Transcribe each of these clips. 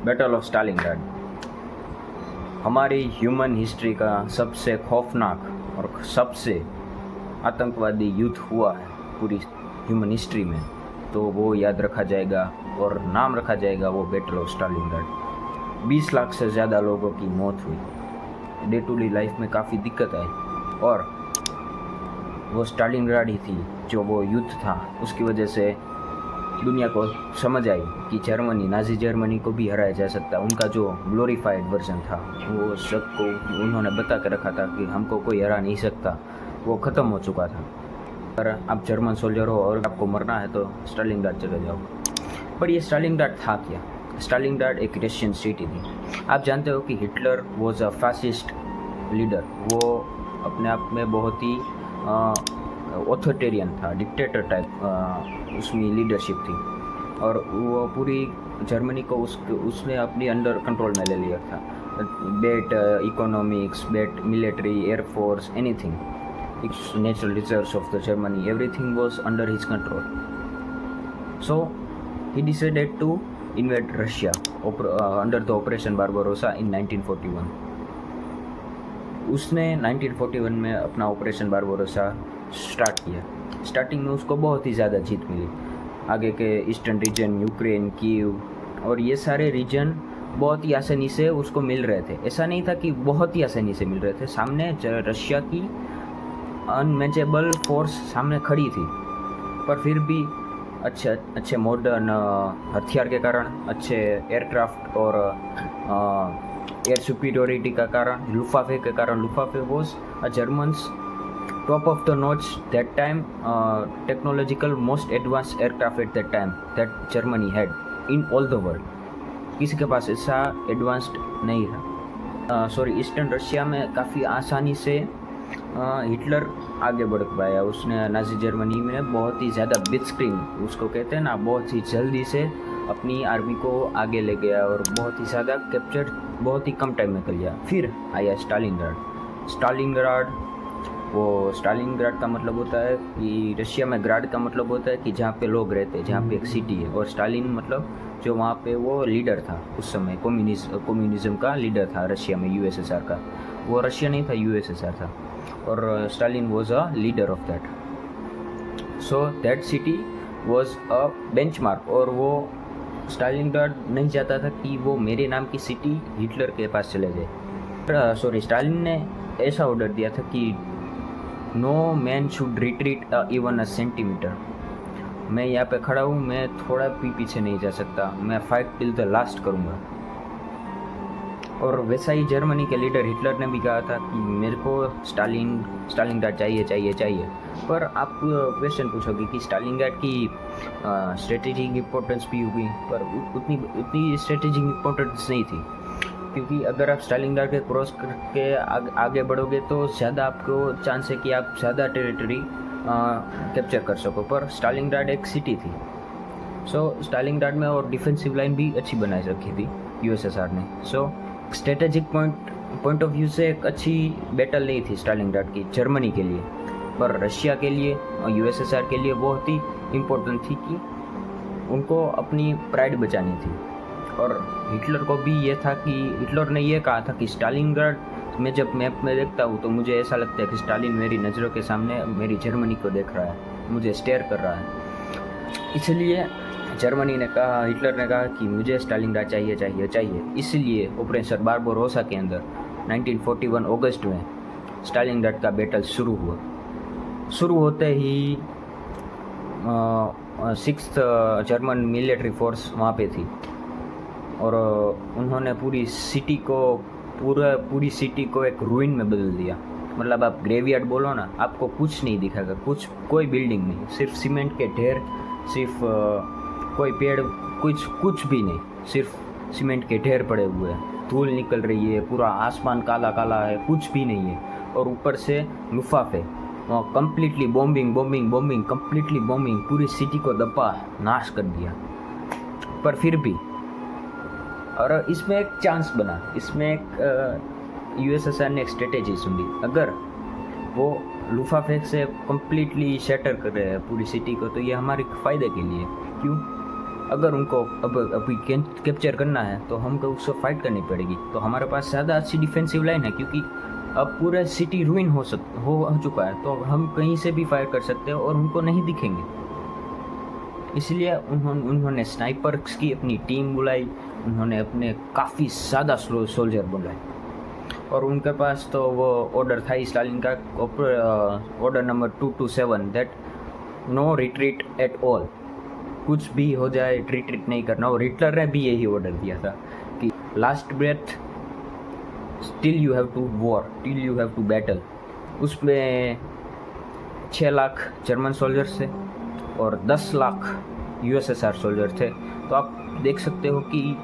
Battle of Stalingrad हमारी human history का सबसे खौफनाक और सबसे आतंकवादी युद्ध हुआ है पूरी ह्यूमन हिस्ट्री में, तो वो याद रखा जाएगा और नाम रखा जाएगा वो बैटल ऑफ स्टालिनग्राड। 20 लाख से ज़्यादा लोगों की मौत हुई, डे टू डे लाइफ में काफ़ी दिक्कत आई, और वो स्टालिनग्राड ही थी जो वो युद्ध था, उसकी वजह से दुनिया को समझ आई कि जर्मनी, नाजी जर्मनी को भी हराया जा सकता है। उनका जो ग्लोरीफाइड वर्जन था वो सबको उन्होंने बता के रखा था कि हमको कोई हरा नहीं सकता, वो ख़त्म हो चुका था। अगर आप जर्मन सोल्जर हो और आपको मरना है तो स्टालिनग्राड चले जाओ। पर ये स्टालिनग्राड था क्या? स्टालिनग्राड एक रशियन सिटी थी। आप जानते हो कि Hitler was a fascist leader, वो अपने आप में बहुत ही ऑथोरिटेरियन था, डिक्टेटर टाइप उसमें लीडरशिप थी, और वो पूरी जर्मनी को उसने अपनी अंडर कंट्रोल में ले लिया था। Be it economics, be it military, air force, anything, natural reserves of the Germany, everything was under his control. So he decided to invade Russia under the Operation Barbarossa in 1941. उसने 1941 में अपना ऑपरेशन बारबरोसा स्टार्ट किया। Starting में उसको बहुत ही ज़्यादा जीत मिली। आगे के ईस्टर्न रीजन, यूक्रेन, कीव और ये सारे रीजन बहुत ही आसानी से उसको मिल रहे थे। ऐसा नहीं था कि बहुत ही आसानी से मिल रहे थे, सामने रशिया की अनमैचेबल फोर्स सामने खड़ी थी, पर फिर भी अच्छे मॉडर्न हथियार के कारण, अच्छे एयरक्राफ्ट और एयर सुपीरियोरिटी का कारण, लुफ्ताफे के कारण, Luftwaffe was a Germans top of the notch that time, technological most advance aircraft at that time that Germany had in all the world. किसी के पास ऐसा एडवांस्ड नहीं था। ईस्टर्न रशिया में काफ़ी आसानी से हिटलर आगे बढ़ पाया। उसने नाजी जर्मनी में बहुत ही ज़्यादा ब्लिट्जक्रिग उसको कहते हैं ना, बहुत ही जल्दी से अपनी आर्मी को आगे ले गया और बहुत ही ज़्यादा कैप्चर बहुत ही कम टाइम में कर लिया। फिर आया स्टालिनग्राड। वो स्टालिनग्राड का मतलब होता है कि रशिया में ग्राड का मतलब होता है कि जहाँ पे लोग रहते हैं, जहाँ पे एक सिटी है, और स्टालिन मतलब जो वहाँ पे वो लीडर था उस समय, कम्युनिज्म का लीडर था रशिया में, यूएसएसआर का। वो रशिया नहीं था, यूएसएसआर था, और Stalin was a leader of that. So that city was a benchmark, और वो स्टालिनग्राड नहीं चाहता था कि वो मेरे नाम की सिटी हिटलर के पास चले जाए। स्टालिन ने ऐसा ऑर्डर दिया था कि no man should retreat even a centimetre. मैं यहाँ पे खड़ा हूँ, मैं थोड़ा भी पीछे नहीं जा सकता, मैं फाइट टिल द लास्ट करूँगा। और वैसा ही जर्मनी के लीडर हिटलर ने भी कहा था कि मेरे को स्टालिनग्राड चाहिए। पर आप क्वेश्चन पूछोगे कि स्टालिनग्राड की स्ट्रेटेजिक इम्पोर्टेंस भी होगी, पर उतनी स्ट्रेटेजिक इम्पोर्टेंस नहीं थी, क्योंकि अगर आप स्टालिनग्राड के क्रॉस करके आगे बढ़ोगे तो ज़्यादा आपको चांस है कि आप ज़्यादा टेरिटरी कैप्चर कर सको। पर स्टालिनग्राड एक सिटी थी। स्टालिनग्राड में और डिफेंसिव लाइन भी अच्छी बनाई रखी थी यूएसएसआर ने। स्ट्रेटेजिक पॉइंट ऑफ व्यू से एक अच्छी बैटल नहीं थी स्टालिनग्राड की जर्मनी के लिए, पर रशिया के लिए और यूएसएसआर के लिए बहुत ही इम्पोर्टेंट थी कि उनको अपनी प्राइड बचानी थी। और हिटलर को भी ये था कि हिटलर ने ये कहा था कि स्टालिनग्राड मैं जब मैप में देखता हूँ तो मुझे ऐसा लगता है कि स्टालिन मेरी नज़रों के सामने मेरी जर्मनी को देख रहा है, मुझे स्टेयर कर रहा है। इसलिए हिटलर ने कहा कि मुझे स्टालिनग्राड चाहिए। इसलिए ऑपरेशन बारबरोसा के अंदर 1941 अगस्त में स्टालिनग्राड का बैटल शुरू होते ही 6th जर्मन मिलिट्री फोर्स वहाँ पे थी, और उन्होंने पूरी सिटी को एक रूइन में बदल दिया। मतलब आप ग्रेवयार्ड बोलो ना, आपको कुछ नहीं दिखेगा, कोई बिल्डिंग नहीं, सिर्फ सीमेंट के ढेर, सिर्फ कोई पेड़, कुछ भी नहीं, सिर्फ सीमेंट के ढेर पड़े हुए हैं, धूल निकल रही है, पूरा आसमान काला काला है, कुछ भी नहीं है, और ऊपर से लुफ्ताफे कंप्लीटली बॉम्बिंग, कंप्लीटली बॉम्बिंग, पूरी सिटी को दबा नाश कर दिया। पर फिर भी, और इसमें एक चांस बना, इसमें एक यूएसएसआर ने एक स्ट्रेटेजी सुनी, अगर वो लुफ्ताफे से कंप्लीटली शैटर कर रहे हैं पूरी सिटी को, तो ये हमारे फ़ायदे के लिए। क्यों? अगर उनको अभी कैप्चर करना है तो हमको उससे फाइट करनी पड़ेगी। तो हमारे पास ज़्यादा अच्छी डिफेंसिव लाइन है, क्योंकि अब पूरा सिटी रूइन हो चुका है, तो हम कहीं से भी फायर कर सकते हैं और उनको नहीं दिखेंगे। इसलिए उन्होंने स्नाइपर्स की अपनी टीम बुलाई, उन्होंने अपने काफ़ी ज़्यादा सोल्जर बुलाए, और उनके पास तो वो ऑर्डर था स्टालिन का, order number 227, that no retreat at all, कुछ भी हो जाए रिट्रीट नहीं करना। और हिटलर ने भी यही ऑर्डर दिया था कि last breath till you have to war, till you have to battle. उसमें 6 लाख जर्मन सोल्जर्स थे और 10 लाख यूएसएसआर सोल्जर थे। तो आप देख सकते हो कि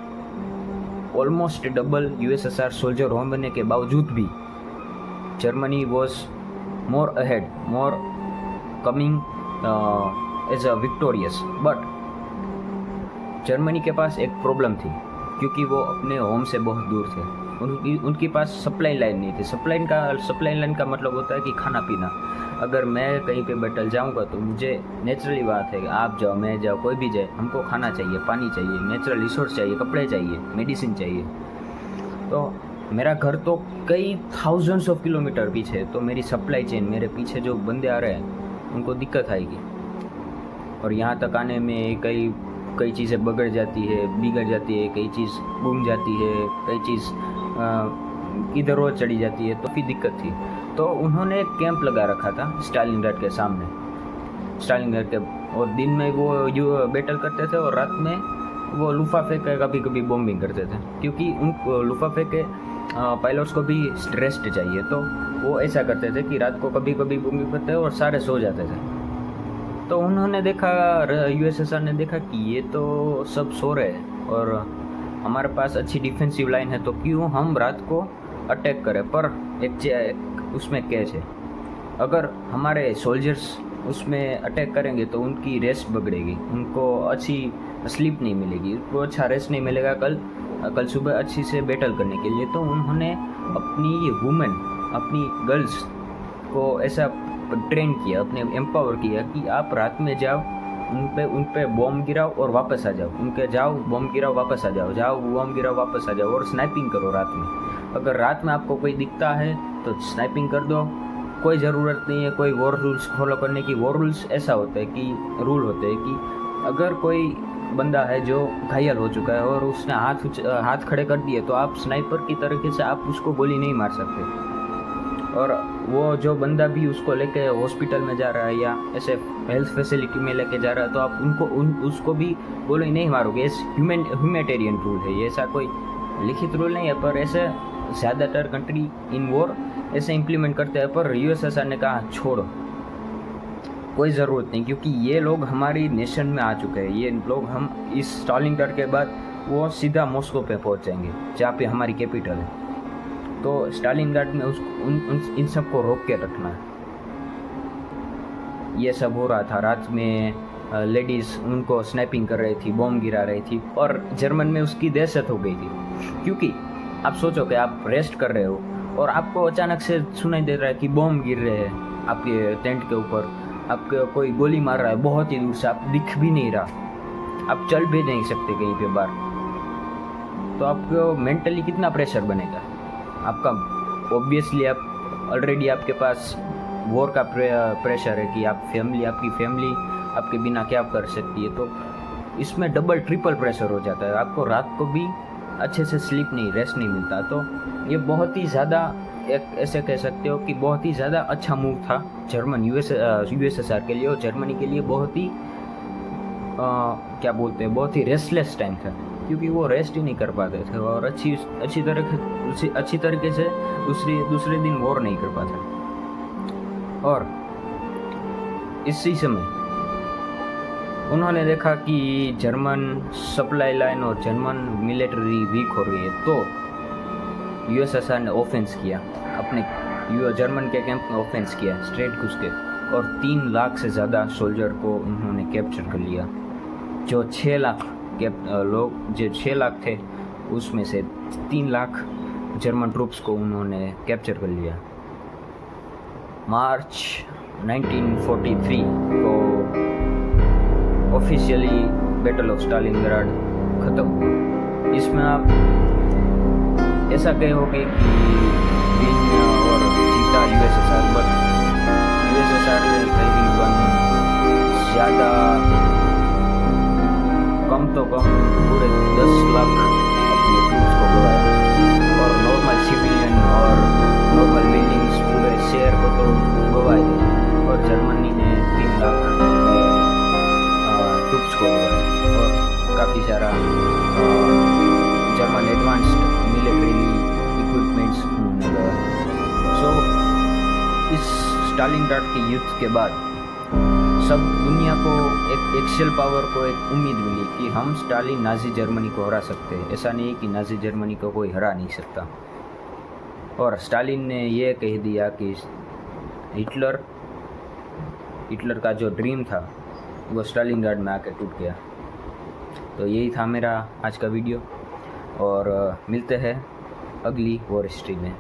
ऑलमोस्ट डबल यूएसएसआर सोल्जर होने के बावजूद भी Germany was more ahead, more coming as a victorious. But Germany के पास एक प्रॉब्लम थी, क्योंकि वो अपने होम से बहुत दूर थे, उनके पास सप्लाई लाइन नहीं थी। सप्लाई लाइन का मतलब होता है कि खाना पीना। अगर मैं कहीं पे बैटल जाऊंगा तो मुझे नेचुरली बात है कि आप जाओ, मैं जाओ, कोई भी जाए, हमको खाना चाहिए, पानी चाहिए, नेचुरल रिसोर्स चाहिए, कपड़े चाहिए, मेडिसिन चाहिए। तो मेरा घर तो कई थाउजेंड्स ऑफ किलोमीटर पीछे है, तो मेरी सप्लाई चेन, मेरे पीछे जो बंदे आ रहे हैं उनको दिक्कत आएगी। और यहाँ तक आने में कई चीज़ें बिगड़ जाती है, कई चीज़ घूम जाती है, कई चीज़ इधर और चढ़ी जाती है, तो फिर दिक्कत थी। तो उन्होंने एक कैंप लगा रखा था स्टालिनग्राड के सामने, स्टालिनग्राड के, और दिन में वो बैटल करते थे और रात में वो लुफाफे के कभी बॉम्बिंग करते थे, क्योंकि उन लुफाफे के पायलट्स को भी रेस्ट चाहिए। तो वो ऐसा करते थे कि रात को कभी बॉम्बिंग करते और सारे सो जाते थे। तो उन्होंने देखा, यूएसएसआर ने देखा कि ये तो सब सो रहे हैं और हमारे पास अच्छी डिफेंसिव लाइन है, तो क्यों हम रात को अटैक करें। पर एक उसमें कैच है, अगर हमारे सोल्जर्स उसमें अटैक करेंगे तो उनकी रेस्ट बिगड़ेगी, उनको अच्छी स्लीप नहीं मिलेगी, उनको अच्छा रेस्ट नहीं मिलेगा कल सुबह अच्छी से बैटल करने के लिए। तो उन्होंने अपनी वुमेन, अपनी गर्ल्स को ऐसा ट्रेन किया, अपने एम्पावर किया कि आप रात में जाओ, उन पे बॉम्ब गिराओ और वापस आ जाओ, उनके जाओ बॉम्ब गिराओ वापस आ जाओ बॉम्ब गिराओ वापस आ जाओ, और स्नाइपिंग करो रात में। अगर रात में आपको कोई दिखता है तो स्नाइपिंग कर दो, कोई ज़रूरत नहीं है कोई वॉर रूल्स फॉलो करने की। वॉर रूल्स ऐसा होता है कि रूल होते हैं कि अगर कोई बंदा है जो घायल हो चुका है और उसने हाथ खड़े कर दिए, तो आप स्नाइपर की तरीके से आप उसको गोली नहीं मार सकते। और वो जो बंदा भी उसको लेके हॉस्पिटल में जा रहा है या ऐसे हेल्थ फैसिलिटी में लेके जा रहा है, तो आप उसको भी गोली नहीं मारोगे। ये ह्यूमैनिटेरियन रूल है, ये ऐसा कोई लिखित रूल नहीं है, पर ऐसे ज़्यादातर कंट्री इन वॉर ऐसे इम्प्लीमेंट करते हैं। पर यूएसएसआर ने कहा छोड़ो, कोई ज़रूरत नहीं, क्योंकि ये लोग हमारी नेशन में आ चुके हैं। ये लोग, हम इस स्टालिनग्राड के बाद वो सीधा मॉस्को पे पहुंच जाएंगे, जहाँ पे हमारी कैपिटल है। तो स्टालिनग्राड में इन सब को रोक के रखना है। ये सब हो रहा था रात में, लेडीज़ उनको स्नैपिंग कर रही थी, बॉम्ब गिरा रही थी, और जर्मन में उसकी दहशत हो गई थी। क्योंकि आप सोचो कि आप रेस्ट कर रहे हो और आपको अचानक से सुनाई दे रहा है कि बॉम्ब गिर रहे हैं आपके टेंट के ऊपर, आपको कोई गोली मार रहा है बहुत ही दूर से, आप दिख भी नहीं रहा, आप चल भी नहीं सकते कहीं पे बाहर, तो आपको मेंटली कितना प्रेशर बनेगा आपका। ऑब्वियसली आप ऑलरेडी आपके पास वॉर का प्रेशर है कि आपकी फैमिली आपके बिना क्या कर सकती है, तो इसमें डबल ट्रिपल प्रेशर हो जाता है। आपको रात को भी अच्छे से स्लीप नहीं, रेस्ट नहीं मिलता। तो ये बहुत ही ज़्यादा, एक ऐसे कह सकते हो कि बहुत ही ज़्यादा अच्छा मूव था यूएसएसआर के लिए, और जर्मनी के लिए बहुत ही क्या बोलते हैं, बहुत ही रेस्टलेस टाइम था, क्योंकि वो रेस्ट ही नहीं कर पाते थे और अच्छी तरीके से दूसरे दिन वॉर नहीं कर पाते। और इसी समय उन्होंने देखा कि जर्मन सप्लाई लाइन और जर्मन मिलिट्री वीक हो रही है, तो यूएसएसआर ने ऑफेंस किया, अपने जर्मन के कैंप में ऑफेंस किया, स्ट्रेट घुस के, और 3 लाख से ज़्यादा सोल्जर को उन्होंने कैप्चर कर लिया। जो 6 लाख जो 6 लाख थे, उसमें से 3 लाख जर्मन ट्रूप्स को उन्होंने कैप्चर कर लिया। मार्च 1943 को ऑफिशियली बैटल ऑफ स्टालिनग्राड ख़त्म हुआ। इसमें आप ऐसा कहोगे कि विन और जीता यूएसएसआर, बट यूएसएसआर ने करीबन ज़्यादा कम तो कम पूरे 10 लाख अपने ट्रूप्स को गवाया, और नॉर्मल सिविलियन और नॉर्मल बिल्डिंग्स पूरे शहर को तो गवाए गए, और जर्मनी ने 3 लाख ट्रूप्स को गवाया, और काफ़ी सारा जर्मन एडवांस्ड मिलिट्री इक्विपमेंट्स उन्होंने गवाया। सो इस स्टालिनग्राड के युद्ध के बाद सब दुनिया को एक एक्सेल पावर को एक उम्मीद मिली कि हम स्टालिन नाजी जर्मनी को हरा सकते हैं। ऐसा नहीं कि नाजी जर्मनी को कोई हरा नहीं सकता। और स्टालिन ने यह कह दिया कि हिटलर का जो ड्रीम था वो स्टालिनग्राड में आके टूट गया। तो यही था मेरा आज का वीडियो, और मिलते हैं अगली वॉर हिस्ट्री में।